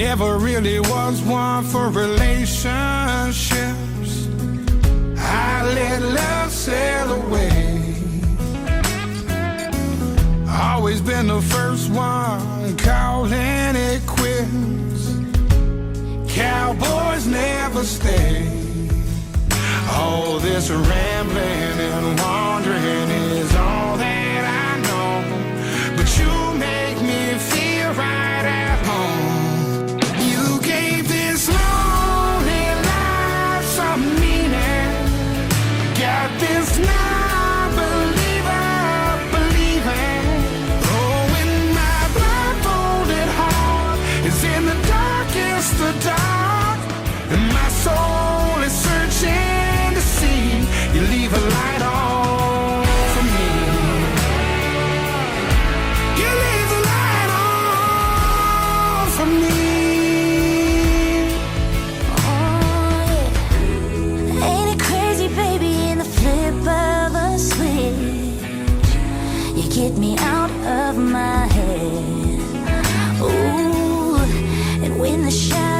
Never really was one for relationships. I let love sail away. Always been the first one calling it quits. Cowboys never stay. All this rambling and wandering is all that I know. But you make me feel right at home. You gave this lonely life some meaning. Got this non-believer believing. Oh, when my blindfolded heart is in the darkest of dark, and my soul is searching to see you leave a light on for me. You leave the light on for me. Oh, yeah. Ain't it crazy, baby, in the flip of a switch, you get me out of my head. Ooh, and when the shadow